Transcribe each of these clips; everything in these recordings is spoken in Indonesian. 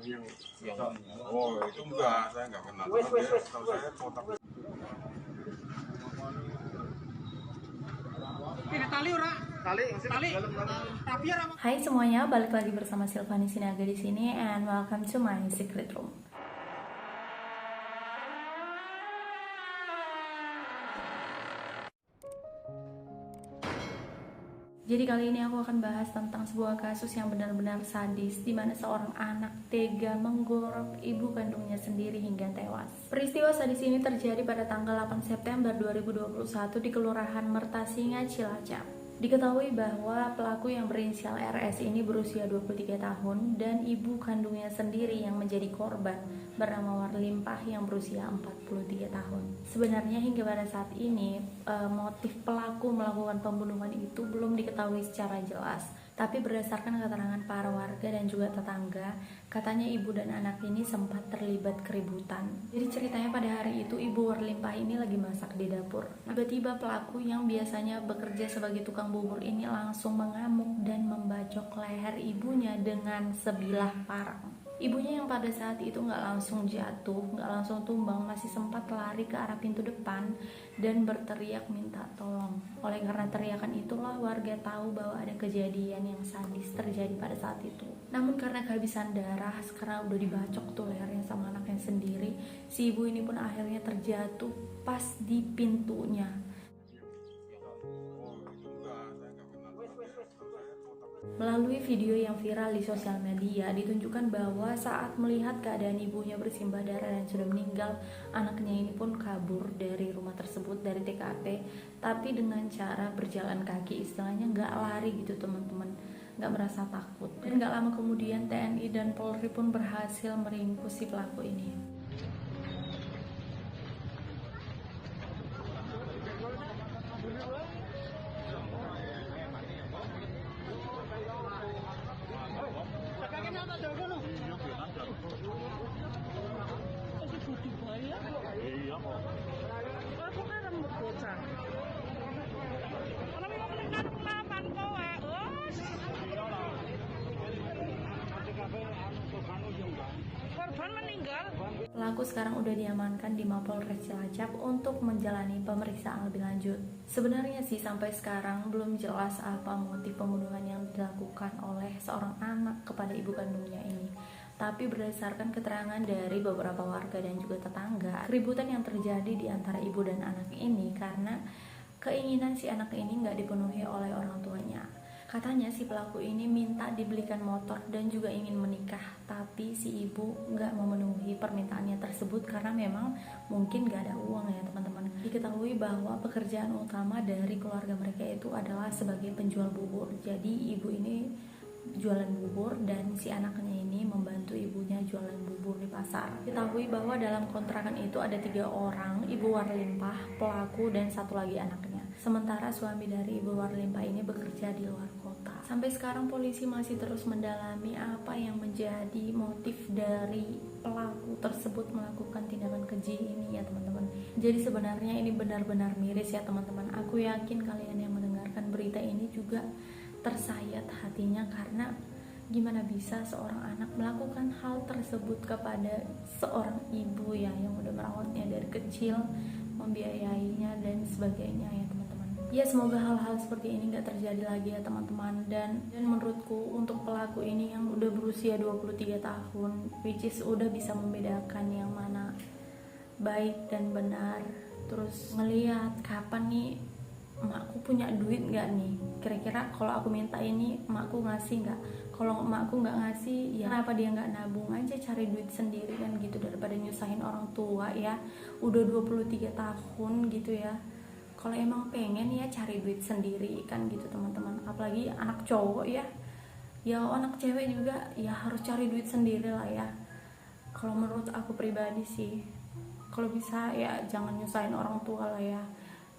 yang oh itu enggak, saya enggak kenal. Tahu saya kotak. Hai semuanya, balik lagi bersama Silvani Sinaga di sini, and welcome to my secret room. Jadi kali ini aku akan bahas tentang sebuah kasus yang benar-benar sadis, di mana seorang anak tega menggorok ibu kandungnya sendiri hingga tewas. Peristiwa sadis ini terjadi pada tanggal 8 September 2021 di Kelurahan Mertasinga, Cilacap. Diketahui bahwa pelaku yang berinisial RS ini berusia 23 tahun dan ibu kandungnya sendiri yang menjadi korban bernama Warlimpah yang berusia 43 tahun. Sebenarnya hingga pada saat ini motif pelaku melakukan pembunuhan itu belum diketahui secara jelas. Tapi berdasarkan keterangan para warga dan juga tetangga, katanya ibu dan anak ini sempat terlibat keributan. Jadi ceritanya pada hari itu ibu Warlimpah ini lagi masak di dapur. Tiba-tiba pelaku yang biasanya bekerja sebagai tukang bubur ini langsung mengamuk dan membacok leher ibunya dengan sebilah parang. Ibunya yang pada saat itu nggak langsung jatuh, nggak langsung tumbang, masih sempat lari ke arah pintu depan dan berteriak minta tolong. Oleh karena teriakan itulah warga tahu bahwa ada kejadian yang sadis terjadi pada saat itu. Namun karena kehabisan darah, sekarang udah dibacok tuh lehernya sama anaknya sendiri, si ibu ini pun akhirnya terjatuh pas di pintunya. Melalui video yang viral di sosial media, ditunjukkan bahwa saat melihat keadaan ibunya bersimbah darah dan sudah meninggal, anaknya ini pun kabur dari rumah tersebut, dari TKP, tapi dengan cara berjalan kaki, istilahnya nggak lari gitu teman-teman, nggak merasa takut. Dan nggak lama kemudian TNI dan Polri pun berhasil meringkus si pelaku ini. Pelaku sekarang udah diamankan di Mapolres Cilacap untuk menjalani pemeriksaan lebih lanjut. Sebenarnya sih sampai sekarang belum jelas apa motif pembunuhan yang dilakukan oleh seorang anak kepada ibu kandungnya ini. Tapi berdasarkan keterangan dari beberapa warga dan juga tetangga, keributan yang terjadi di antara ibu dan anak ini karena keinginan si anak ini nggak dipenuhi oleh orang tuanya. Katanya si pelaku ini minta dibelikan motor dan juga ingin menikah, tapi si ibu nggak memenuhi permintaannya tersebut karena memang mungkin nggak ada uang ya teman-teman. Diketahui bahwa pekerjaan utama dari keluarga mereka itu adalah sebagai penjual bubur. Jadi ibu ini jualan bubur dan si anaknya ini membantu ibunya jualan bubur di pasar. Diketahui bahwa dalam kontrakan itu ada 3 orang, ibu Warlimpah, pelaku, dan 1 lagi anaknya. Sementara suami dari ibu Warlimpah ini bekerja di luar kota. Sampai sekarang polisi masih terus mendalami apa yang menjadi motif dari pelaku tersebut melakukan tindakan keji ini ya teman-teman. Jadi sebenarnya ini benar-benar miris ya teman-teman. Aku yakin kalian yang mendengarkan berita ini juga tersayat hatinya karena gimana bisa seorang anak melakukan hal tersebut kepada seorang ibu ya yang udah merawatnya dari kecil, membiayainya dan sebagainya ya teman-teman. Ya semoga hal-hal seperti ini gak terjadi lagi ya teman-teman. Dan menurutku untuk pelaku ini yang udah berusia 23 tahun, which is udah bisa membedakan yang mana baik dan benar, terus ngelihat kapan nih emakku punya duit gak nih, kira-kira kalau aku minta ini emakku ngasih gak, kalau emakku gak ngasih ya kenapa dia gak nabung aja cari duit sendiri kan gitu, daripada nyusahin orang tua ya udah 23 tahun gitu ya. Kalau emang pengen ya cari duit sendiri kan gitu teman-teman, apalagi anak cowok ya anak cewek juga ya harus cari duit sendiri lah ya. Kalau menurut aku pribadi sih, kalau bisa ya jangan nyusahin orang tua lah ya.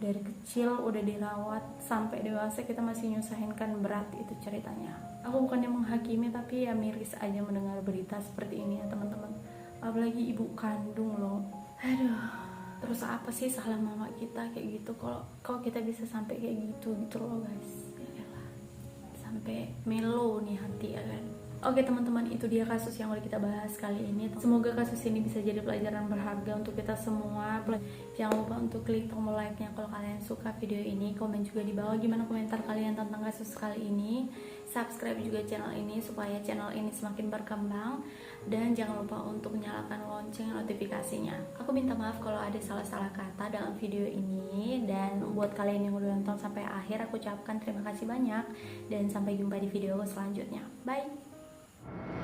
Dari kecil udah dirawat sampai dewasa kita masih nyusahin kan, berat itu ceritanya. Aku bukannya menghakimi tapi ya miris aja mendengar berita seperti ini ya teman-teman. Apalagi ibu kandung loh. Aduh. Terus apa sih salah mama kita kayak gitu, kalau kita bisa sampai kayak gitu loh guys. Yalah. Sampai melo nih hati ya kan. Oke teman-teman, itu dia kasus yang udah kita bahas kali ini. Semoga kasus ini bisa jadi pelajaran berharga untuk kita semua. Jangan lupa untuk klik tombol like-nya kalau kalian suka video ini. Komen juga di bawah gimana komentar kalian tentang kasus kali ini. Subscribe juga channel ini supaya channel ini semakin berkembang. Dan jangan lupa untuk nyalakan lonceng notifikasinya. Aku minta maaf kalau ada salah-salah kata dalam video ini. Dan buat kalian yang udah nonton sampai akhir, aku ucapkan terima kasih banyak. Dan sampai jumpa di video selanjutnya. Bye!